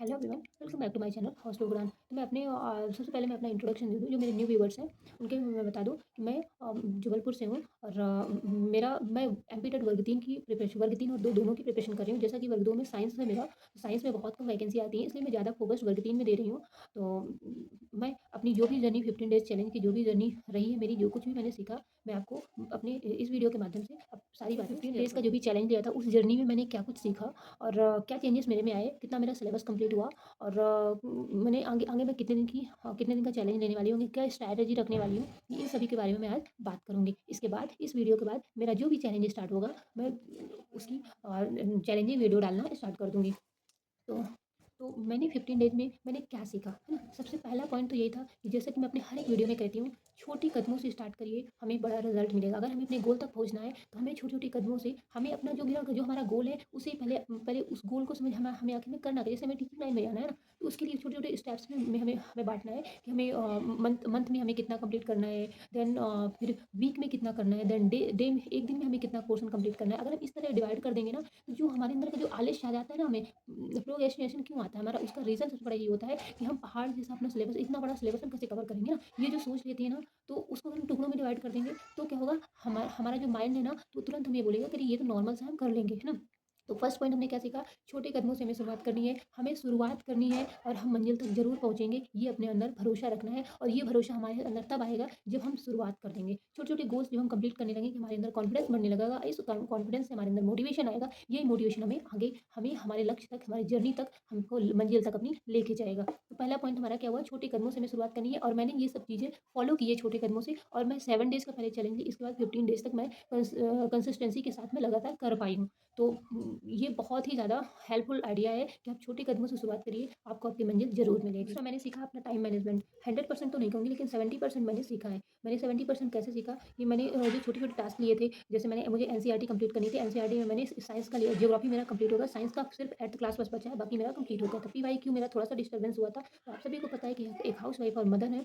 Hello everyone, welcome back to my channel hostel Udan. तो मैं अपने सबसे पहले मैं अपना इंट्रोडक्शन दे दूँ जो मेरे न्यू व्यूवर्स हैं उनके मैं बता दूँ कि मैं जबलपुर से हूँ और मैं एमपी वर्ग 3 की प्रिपरेशन वर्ग 3 और 2 दोनों की प्रिपरेशन कर रही हूँ। जैसा कि वर्ग 2 में साइंस है मेरा, साइंस में बहुत कम वैकेंसी आती है, इसलिए मैं ज़्यादा फोकस वर्ग 3 में दे रही हूँ। तो मैं अपनी जो भी जर्नी 15 डेज़ चैलेंज की जो भी जर्नी रही है मेरी, जो कुछ भी मैंने सीखा, मैं आपको अपने इस वीडियो के माध्यम से अब सारी बातें 15 डेज़ का जो भी चैलेंज लिया था उस जर्नी में मैंने क्या कुछ सीखा और क्या चेंजेस मेरे में आए, कितना मेरा सिलेबस कंप्लीट हुआ और मैंने आगे आगे मैं कितने दिन का चैलेंज लेने वाली हूँ, क्या स्ट्रैटेजी रखने वाली हूँ, इन सभी के बारे में मैं आज बात करूँगी। इसके बाद इस वीडियो के बाद मेरा जो भी चैलेंज स्टार्ट होगा मैं उसकी चैलेंजिंग वीडियो डालना स्टार्ट कर दूँगी। तो मैंने 15 डेज़ में मैंने क्या सीखा, है ना? सबसे पहला पॉइंट तो यही था कि जैसे कि मैं अपने हर एक वीडियो में कहती हूँ, छोटे कदमों से स्टार्ट करिए, हमें बड़ा रिज़ल्ट मिलेगा। अगर हमें अपने गोल तक पहुँचना है, तो हमें छोटे-छोटे कदमों से हमें अपना जो हमारा गोल है, उसे पहले पहले उस गोल को समझ हमें आखिर में करना है। जैसे हमें टीचिंग लाइन में जाना है ना, तो उसके लिए छोटे-छोटे स्टेप्स में हमें बाँटना है कि हमें मंथ मंथ में हमें कितना कंप्लीट करना है, देन फिर वीक में कितना करना है, देन डे डे में 1 दिन में हमें कितना पोर्शन कंप्लीट करना है। अगर हम इस तरह डिवाइड कर देंगे ना, तो जो हमारे अंदर का जो आलस्य आ जाता है ना हमें प्रोक्रेस्टिनेशन क्यों आता है हमारा, उसका रीज़न सबसे बड़ा ये होता है कि हम पहाड़ जैसा अपना सिलेबस, इतना बड़ा सिलेबस हम कैसे कवर करेंगे ना, ये जो सोच लेती है ना, तो उसको अगर हम टुकड़ों में डिवाइड कर देंगे तो क्या होगा, हमारा जो माइंड है ना, तो तुरंत हमें ये बोलेगा कि ये तो नॉर्मल सा हम कर लेंगे, है ना? तो फर्स्ट पॉइंट हमने क्या सीखा, छोटे कदमों से हमें शुरुआत करनी है, हमें शुरुआत करनी है और हम मंजिल तक ज़रूर पहुँचेंगे, ये अपने अंदर भरोसा रखना है और ये भरोसा हमारे अंदर तब आएगा जब हम शुरुआत कर देंगे। छोटे-छोटे गोल्स जब हम कंप्लीट करने लगेंगे, हमारे अंदर कॉन्फिडेंस बढ़ने लगेगा, इस कॉन्फिडेंस से हमारे अंदर मोटिवेशन आएगा, यही मोटिवेशन हमें हमारे लक्ष्य तक, हमारी जर्नी तक, हमको मंजिल तक अपनी लेके जाएगा। तो पहला पॉइंट हमारा क्या हुआ, छोटे कदमों से हमें शुरुआत करनी है और मैंने ये सब चीज़ें फॉलो की है छोटे कदमों से और मैं 7 डेज़ का पहले चैलेंज ली, इसके बाद 15 डेज़ तक मैं कंसिस्टेंसी के साथ में लगातार कर पाई हूँ। तो ये बहुत ही ज़्यादा हेल्पफुल आइडिया है कि आप छोटे कदमों से शुरुआत करिए, आपको आपकी मंजिल ज़रूर मिलेगी। दूसरा मैंने सीखा अपना टाइम मैनेजमेंट, 100% तो नहीं कहूँगी लेकिन 70% मैंने सीखा है। मैंने 70% कैसे सीखा कि मैंने जो छोटे-छोटे टास्क लिए थे, जैसे मुझे एनसीईआरटी कंप्लीट करनी थी, एनसीईआरटी में मैंने साइंस का लिया, ज्योग्राफी मेरा कंप्लीट हो गया, साइंस का सिर्फ 8th क्लास बस बचा है, बाकी मेरा कंप्लीट हो गया था। पीवाईक्यू मेरा थोड़ा-सा डिस्टर्बेंस हुआ था, तो आप सभी को पता है कि एक हाउसवाइफ और मदर है,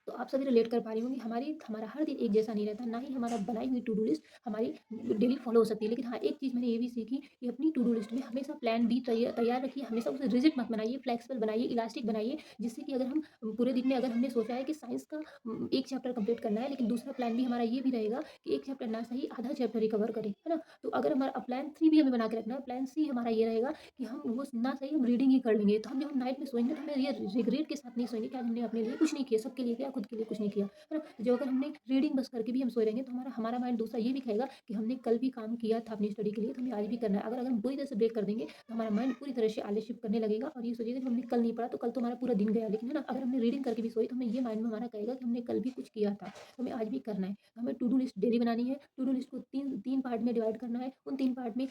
तो आप सभी रिलेट कर पा रही होंगी, हमारा हर दिन एक जैसा नहीं रहता, ना ही हमारा बनाई हुई टू डू लिस्ट हमारी डेली फॉलो हो सकती है। लेकिन हाँ, एक चीज़ मैंने ये भी सीखी कि अपनी टू डू लिस्ट में हमेशा प्लान बी तैयार रखिए, हमेशा उसे रिजिड मत बनाइए, फ्लेक्सिबल बनाइए, इलास्टिक बनाइए, जिससे कि अगर हम पूरे दिन में अगर हमने सोचा है कि साइंस का एक चैप्टर कंप्लीट करना है, लेकिन दूसरा प्लान भी हमारा ये भी रहेगा कि एक चैप्टर ना सही आधा चैप्टर ही कवर करें, है ना? तो अगर हमारा प्लान 3 भी हमें बना के रखना है, प्लान सी हमारा ये रहेगा कि हम वो ना सही हम रीडिंग ही कर लेंगे। तो हम जब हम नाइट में सोएँगे तो हमें ये रिग्रेट के साथ नहीं सोएँगे कि आज हमने अपने लिए कुछ नहीं किया, सबके लिए किया, खुद के लिए कुछ नहीं किया, है ना? तो जो अगर हमने रीडिंग बस करके भी हम सोए रहेंगे तो हमारा हमारा माइंड दूसरा ये भी कहेगा कि हमने कल भी काम किया था अपनी स्टडी के लिए, तो हमें आज भी करना है। अगर हम पूरी तरह से ब्रेक कर देंगे तो हमारा माइंड पूरी तरह से आलस्य करने लगेगा और ये सोचेगा कि हमने कल नहीं पढ़ा तो कल तो हमारा पूरा दिन गया। लेकिन है ना, अगर हमने रीडिंग करके भी सोए तो हमें ये माइंड में हमारा कहेगा कि हमने कल भी कुछ किया था, तो हमें आज भी करना है। तो हमें टू डू लिस्ट डेली बनानी है, टू डू लिस्ट को 3 पार्ट में डिवाइड करना है। उन 3 पार्ट में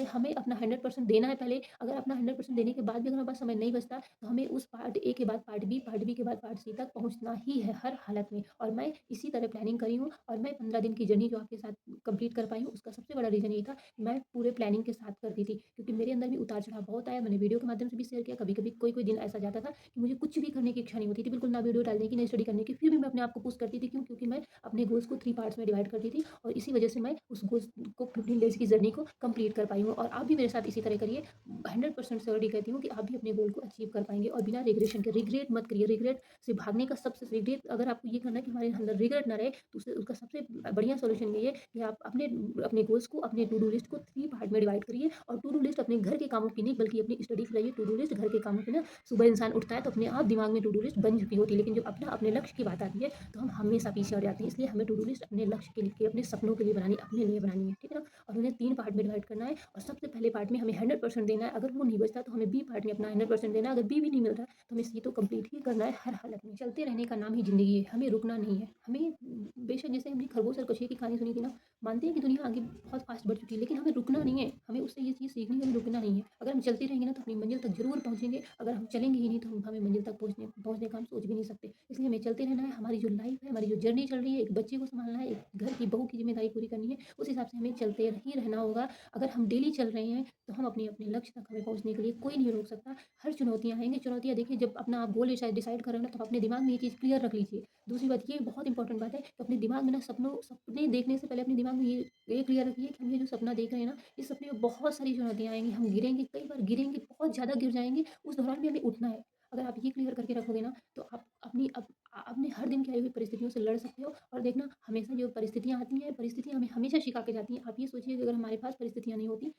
हमें अपना 100% देना है पहले। अगर अपना 100% देने के बाद भी अगर हमारे पास समय नहीं बचता, तो हमें उस पार्ट ए के बाद पार्ट बी के बाद पार्ट सी तक पहुँचना ही है हर हालत में। और मैं इसी तरह प्लानिंग करी हूँ और मैं 15 दिन की जर्नी जो आपके साथ कंप्लीट कर पाई हूँ, उसका सबसे बड़ा रीज़न ये था, मैं पूरे प्लानिंग के साथ करती थी। क्योंकि मेरे अंदर भी उतार-चढ़ाव बहुत आया, मैंने वीडियो के माध्यम से भी शेयर किया। कभी-कभी कोई-कोई दिन ऐसा जाता था कि मुझे कुछ भी करने की इच्छा नहीं होती थी, बिल्कुल ना वीडियो डालने की, ना स्टडी करने की, फिर भी मैं अपने आप को पुश करती थी। क्यों? क्योंकि मैं अपने गोल्स को 3 पार्ट्स में डिवाइड करती थी और इसी वजह से मैं उस गोल्स को 15 डेज़ की जर्नी को कंप्लीट कर पाई हूँ। और आप भी मेरे साथ इसी तरह करिए, 100% श्योरिटी कहती हूँ कि आप भी अपने गोल को अचीव कर पाएँगे और बिना रिग्रेशन के। रिग्रेट मत करिए, रिग्रेट से भागने का सबसे रिग्रेट, अगर आपको ये करना है कि हमारे अंदर रिग्रेट ना रहे, तो उसका सबसे बढ़िया सॉल्यूशन ये है कि आप अपने अपने गोल्स को, अपने टू डू लिस्ट को 3 पार्ट में डिवाइड करिए और टू डू लिस्ट अपने घर के कामों की नहीं बल्कि अपनी स्टडी की लाइए। टू डू लिस्ट घर के कामों की ना, सुबह इंसान उठता है तो अपने आप दिमाग में टू डू लिस्ट बन चुकी होती है, लेकिन जब अपने लक्ष्य की बात आती है तो हम हमेशा पीछे हट जाते हैं। इसलिए हमें टू डू लिस्ट अपने लक्ष्य के लिए, अपने सपनों के लिए बनानी, अपने लिए बनानी है, ठीक है ना? और उन्हें 3 पार्ट में डिवाइड करना है और सबसे पहले पार्ट में हमें 100% देना है। अगर वो नहीं बचता तो हमें बी पार्ट में अपना 100% देना है। अगर बी भी नहीं मिल रहा है तो हमें सी तो कंप्लीट ही करना है हर हालत में। चलते रहने का नाम ही ज़िंदगी है, हमें रुकना नहीं है। हमें बेशक, जैसे हमने खरगोश और कछुए की कहानी सुनी थी ना, मानते हैं कि दुनिया आगे बहुत फास्ट बढ़ चुकी है, लेकिन हमें रुकना नहीं है। हमें उससे ये चीज़ सीखनी है, हमें रुकना नहीं है। अगर हम चलते रहेंगे ना तो अपनी मंजिल तक ज़रूर पहुँचेंगे। अगर हम चलेंगे ही नहीं तो हम हमें मंजिल तक पहुँचने का हम सोच भी नहीं सकते। इसलिए हमें चलते रहना है। हमारी जो लाइफ़ है, हमारी जो जर्नी चल रही है, एक बच्चे को सँभालना है, एक घर की बहू की ज़िम्मेदारी पूरी करनी है, उस हिसाब से हमें चलते ही रहना होगा। अगर हम डेली चल रहे हैं तो हम अपने लक्ष्य तक हमें पहुँचने के लिए कोई नहीं रोक सकता। हर चुनौतियाँ आएँगी, चुनौतियाँ देखिए, जब अपना आप गोल डिसाइड कर रहे हो ना, तो अपने दिमाग में ये चीज़ क्लियर रख लीजिए। दूसरी बात, ये बहुत इंपॉर्टेंट बात है कि अपने दिमाग में ना, सपने देखने से पहले अपने दिमाग दिमाग में ये क्लियर रखिए कि हम ये जो सपना देख रहे हैं ना, इस सपने में बहुत सारी चुनौतियाँ आएँगी, हम गिरेंगे, कई बार गिरेंगे, बहुत ज़्यादा गिर जाएँगे, उस दौरान भी हमें उठना है। अगर आप ये क्लियर करके रखोगे ना, तो आप अपने हर दिन की आई हुई परिस्थितियों से लड़ सकते हो और देखना हमेशा जो परिस्थितियाँ आती हैं, परिस्थितियाँ हमें हमेशा सिखा के जाती हैं। आप ये सोचिए कि अगर हमारे पास परिस्थितियाँ नहीं होती,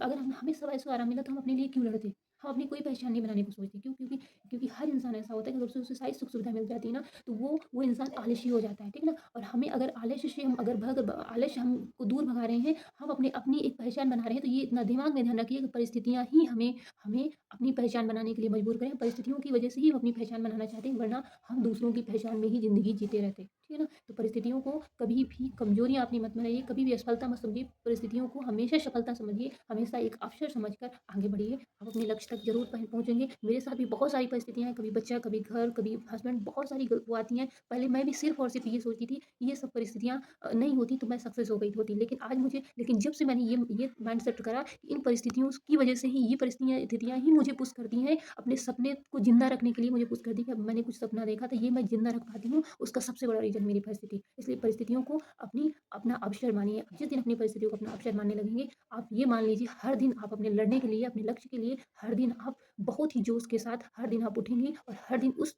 अगर हमें सब ऐसा आराम मिला तो हम अपने लिए क्यों लड़ते? हम अपनी कोई पहचान नहीं बनाने को सोचते। क्यों? क्योंकि हर इंसान ऐसा होता है कि अगर उसे सारी सुख-सुविधा मिल जाती है ना, तो वो इंसान आलसी हो जाता है, ठीक है ना? और हमें अगर आलस्य से हम अगर भग ब आलस्य हमको दूर भगा रहे हैं, हम अपनी अपनी एक पहचान बना रहे हैं, तो ये इतना दिमाग में ध्यान रखिए कि परिस्थितियाँ ही हमें हमें अपनी पहचान बनाने के लिए मजबूर करें। परिस्थितियों की वजह से ही हम अपनी पहचान बनाना चाहते हैं, वरना हम दूसरों की पहचान में ही ज़िंदगी जीते रहते। ठीक है ना? तो परिस्थितियों को कभी भी कमज़ोरियाँ अपनी मत में लाइए, कभी भी असफलता मत समझिए, परिस्थितियों को हमेशा सफलता समझिए, हमेशा एक अवसर समझकर आगे बढ़िए। आप अपने लक्ष्य तक ज़रूर पहुँचेंगे। मेरे साथ भी बहुत सारी परिस्थितियाँ हैं, कभी बच्चा, कभी घर, कभी हस्बैंड, बहुत सारी वो आती हैं। पहले मैं भी सिर्फ़ और सिर्फ़ ये सोचती थी, कि ये सब परिस्थितियाँ नहीं होती तो मैं सक्सेस हो गई होती। लेकिन जब से मैंने ये माइंडसेट करा कि इन परिस्थितियों की वजह से ही ये परिस्थितियाँ स्थितियाँ ही मुझे पुश करती हैं, अपने सपने को ज़िंदा रखने के लिए मुझे पुश करती है कि अब मैंने कुछ सपना देखा था, ये मैं ज़िंदा रख पाती हूँ, उसका सबसे बड़ा रीज़न मेरी परिस्थिति। इसलिए परिस्थितियों को अपना अवसर मानिए। जिस दिन अपनी परिस्थितियों को अपना अवसर मानने लगेंगे, आप ये मान लीजिए हर दिन आप अपने लड़ने के लिए, अपने लक्ष्य के लिए हर दिन आप बहुत ही जोश के साथ हर दिन आप उठेंगी और हर दिन उस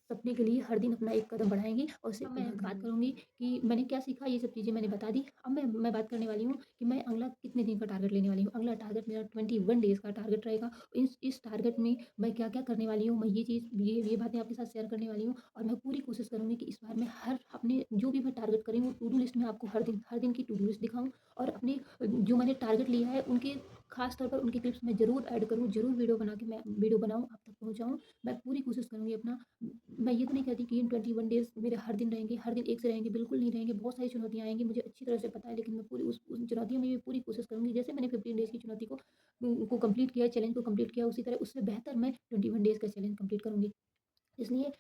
सपने के लिए हर दिन अपना एक कदम बढ़ाएँगी और उसे मैं बात करूँगी कि मैंने क्या सीखा, ये सब चीज़ें मैंने बता दी। अब मैं बात करने वाली हूँ कि मैं अगला कितने दिन का टारगेट लेने वाली हूँ। अगला टारगेट मेरा 21 डेज़ का टारगेट रहेगा। इस टारगेट में मैं क्या-क्या करने वाली हूँ, मैं ये बातें आपके साथ शेयर करने वाली हूँ और मैं पूरी कोशिश करूँगी कि इस बार मैं हर अपने जो भी मैं टारगेट कर रही हूँ, टू डू लिस्ट में आपको हर दिन की टू डू लिस्ट दिखाऊँ और अपने जो मैंने टारगेट लिया है, उनके खास तौर पर उनके क्लिप्स मैं ज़रूर ऐड करूँ, ज़रूर वीडियो बना के मैं वीडियो बनाऊँ, आप तक पहुँचाऊँ। मैं पूरी कोशिश करूँगी अपना मैं ये तो नहीं कहती कि इन 21 डेज़ मेरे हर दिन रहेंगे, हर दिन एक से रहेंगे, बिल्कुल नहीं रहेंगे। बहुत सारी चुनौतियाँ आएँगी, मुझे अच्छी तरह से पता है, लेकिन मैं पूरी उस चुनौतियों में भी पूरी कोशिश करूँगी। जैसे मैंने 15 डेज़ की चुनौती को कंप्लीट किया, चैलेंज को कंप्लीट किया, उसी तरह उससे बेहतर मैं 21 डेज़ का चैलेंज कंप्लीट करूँगी। इसलिए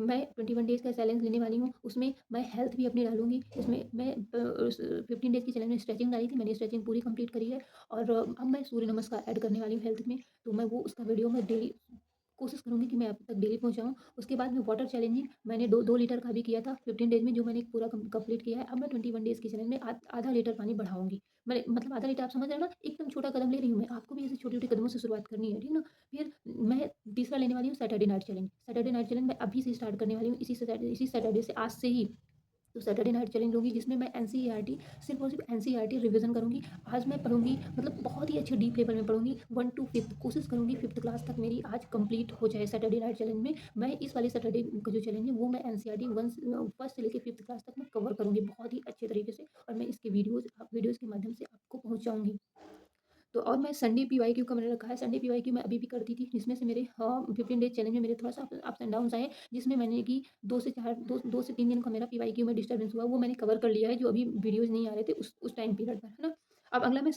मैं 21 डेज़ का चैलेंज लेने वाली हूँ, उसमें मैं हेल्थ भी अपनी डालूँगी। उसमें मैं 15 डेज़ के चैलेंज में स्ट्रेचिंग डाली थी, मैंने स्ट्रेचिंग पूरी कंप्लीट करी है और अब मैं सूर्य नमस्कार ऐड करने वाली हूँ हेल्थ में, तो मैं वो उसका वीडियो मैं डेली कोशिश करूँगी कि मैं आप तक डेली पहुँचाऊँ। उसके बाद में वाटर चैलेंजिंग मैंने 2 लीटर का भी किया था 15 डेज़ में, जो मैंने पूरा कंप्लीट किया है। अब मैं 21 डेज़ के चैलेंज में आधा लीटर पानी बढ़ाऊँगी। मैं मतलब आधा लीटर आप समझ रहे हो ना? एकदम छोटा कदम ले रही हूँ मैं, आपको भी ऐसे छोटे-छोटे कदमों से शुरुआत करनी है, ठीक ना? फिर मैं तीसरा लेने वाली हूँ Saturday night challenge. Saturday night challenge मैं अभी से स्टार्ट करने वाली हूँ, इसी सैटरडे से, आज से ही। तो सैटरडे नाइट चैलेंज होगी जिसमें मैं एनसीईआरटी सिर्फ़ और सिर्फ़ एनसीईआरटी रिवीज़न करूँगी। आज मैं पढ़ूँगी, मतलब बहुत ही अच्छे डीप लेवल में पढ़ूँगी, 1 टू 5th कोशिश करूँगी 5th क्लास तक मेरी आज कंप्लीट हो जाए सैटरडे नाइट चैलेंज में। मैं इस वाले सैटरडे का जो चैलेंज है वो मैं एनसीईआरटी 1st से लेके 5th क्लास तक मैं कवर करूँगी बहुत ही अच्छे तरीके से और मैं इसके वीडियोज़ के माध्यम से आपको पहुँचाऊँगी। तो और मैं संडे पीवाईक्यू का मैंने रखा है, संडे पीवाईक्यू मैं अभी भी करती थी, जिसमें से मेरे 15 डेज़ चैलेंज में मेरे थोड़ा-सा अप्स एंड डाउन्स आए, जिसमें मैंने कि 2 से 3 दिन का मेरा पीवाईक्यू में डिस्टर्बेंस हुआ, वो मैंने कवर कर लिया है, जो अभी वीडियोज़ नहीं आ रहे थे उस टाइम पीरियड पर, है ना? अब अगला मैं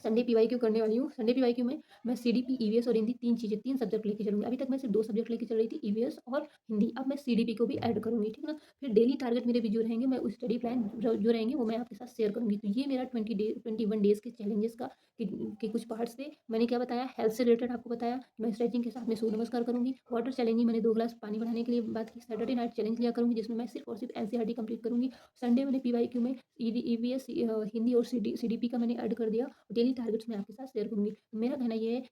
संडे पीवाईक्यू करने वाली हूँ। संडे पीवाईक्यू में मैं सीडीपी, ईवीएस और हिंदी 3 सब्जेक्ट लेके चलूँगी। अभी तक मैं सिर्फ 2 सब्जेक्ट लेके चल रही थी, ईवीएस और हिंदी। अब मैं सीडीपी को भी ऐड करूँगी, ठीक है ना? फिर डेली टारगेट मेरे भी जो रहेंगे, मैं उस स्टडी प्लान जो रहेंगे, वो मैं आपके साथ शेयर करूँगी। तो ये मेरा 21 डेज़ के चैलेंजेस का के कुछ पार्ट्स थे। मैंने क्या बताया, हेल्थ से रिलेटेड आपको बताया, मैं स्ट्रेचिंग के साथ में सूर्य नमस्कार करूँगी। वाटर चैलेंजिंग मैंने 2 ग्लास पानी बढ़ाने के लिए बात की। सैटरडे नाइट चैलेंज लिया करूँगी, जिसमें मैं सिर्फ़ और सिर्फ़ एनसीईआरटी कंप्लीट करूँगी। संडे मैंने पीवाईक्यू में ईवीएस, हिंदी और सीडीपी का मैंने ऐड कर दिया। डेली टारगेट्स मैं आपके साथ शेयर करूँगी। मेरा कहना ये है,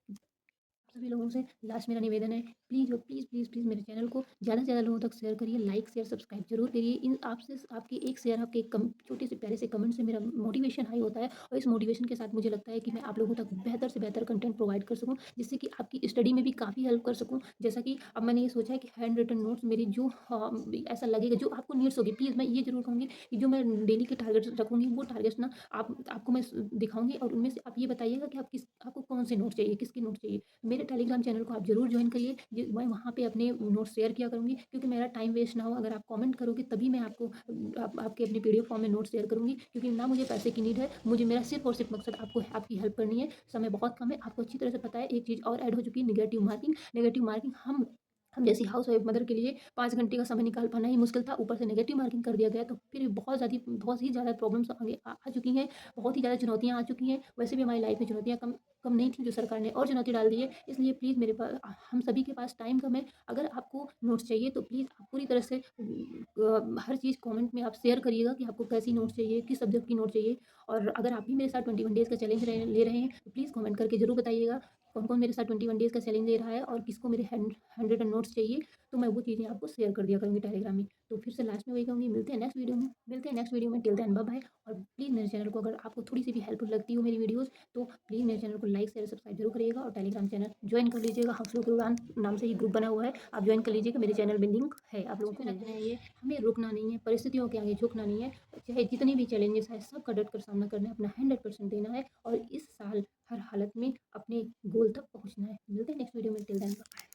सभी लोगों से लास्ट मेरा निवेदन है, प्लीज़ मेरे चैनल को ज़्यादा से ज़्यादा लोगों तक शेयर करिए, लाइक, शेयर, सब्सक्राइब ज़रूर करिए। इन आपसे आपके एक शेयर, आपके एक छोटे से प्यारे से कमेंट से मेरा मोटिवेशन हाई होता है और इस मोटिवेशन के साथ मुझे लगता है कि मैं आप लोगों तक बेहतर से बेहतर कंटेंट प्रोवाइड कर सकूँ, जिससे कि आपकी स्टडी में भी काफ़ी हेल्प कर सकूँ। जैसा कि अब मैंने ये सोचा है कि हैंड रिटन नोट्स मेरी जो ऐसा लगेगा, जो आपको नीड्स होगी, प्लीज़ मैं ये ज़रूर कहूँगी कि जो मैं डेली के टारगेट्स रखूँगी, वो टारगेट्स ना आपको मैं दिखाऊँगी और उनमें से आप ये बताइएगा कि आपको कौन से नोट चाहिए, किसके नोट चाहिए। मेरे टेलीग्राम चैनल को आप ज़रूर जॉइन करिए। मैं वहाँ पे अपने नोट्स शेयर किया करूँगी, क्योंकि मेरा टाइम वेस्ट ना हो। अगर आप कमेंट करोगे तभी मैं आपको आपके अपने पीडीएफ फॉर्म में नोट्स शेयर करूँगी, क्योंकि ना मुझे पैसे की नीड है। मुझे मेरा सिर्फ़ और सिर्फ़ मकसद आपकी हेल्प करनी है। समय बहुत कम है, आपको अच्छी तरह से पता है। एक चीज़ और ऐड हो चुकी है, नेगेटिव मार्किंग। नेगेटिव मार्किंग हम हम जैसी हाउसवाइफ मदर के लिए 5 घंटे का समय निकाल पाना ही मुश्किल था, ऊपर से नेगेटिव मार्किंग कर दिया गया, तो फिर बहुत ही ज़्यादा प्रॉब्लम्स आगे आ चुकी हैं, बहुत ही ज़्यादा चुनौतियाँ आ चुकी हैं। वैसे भी हमारी लाइफ में चुनौतियाँ कम कम नहीं थी, जो सरकार ने और चुनौती डाल दी है। इसलिए प्लीज़ हम सभी के पास टाइम कम है, अगर आपको नोट्स चाहिए तो प्लीज़ आप पूरी तरह से हर चीज़ कमेंट में आप शेयर करिएगा कि आपको कैसी नोट्स चाहिए, किस सब्जेक्ट की नोट्स चाहिए। और अगर आप भी मेरे साथ 21 डेज़ का चैलेंज ले रहे हैं, तो प्लीज़ कमेंट करके ज़रूर बताइएगा, कौन-कौन मेरे साथ 21 डेज़ का चैलेंज ले रहा है और किसको मेरे 100 नोट्स चाहिए। तो मैं वो चीज़ें आपको शेयर कर दिया करूँगी टेलीग्राम में। तो फिर से लास्ट में वही कहूँगी, मिलते हैं नेक्स्ट वीडियो में, टिल देन बाय बाय। और प्लीज़ मेरे चैनल को, अगर आपको थोड़ी-सी भी हेल्पफुल लगती हो मेरी वीडियोज़, तो प्लीज़ मेरे चैनल को लाइक, शेयर, सब्सक्राइब ज़रूर करिएगा और टेलीग्राम चैनल जॉइन कर लीजिएगा। हफ्सों के उड़ान नाम से ये ग्रुप बना हुआ है, आप जॉइन कर लीजिएगा, मेरे चैनल में लिंक है, आप लोगों को मिल जाएगा। ये हमें रुकना नहीं है, परिस्थितियों के आगे झुकना नहीं है, चाहे जितनी भी चैलेंजेस हैं सबका डट कर सामना करना है, अपना 100% देना है और इस साल हर हालत में अपने गोल तक पहुँचना है। मिलते हैं नेक्स्ट वीडियो में, टिल देन बाय।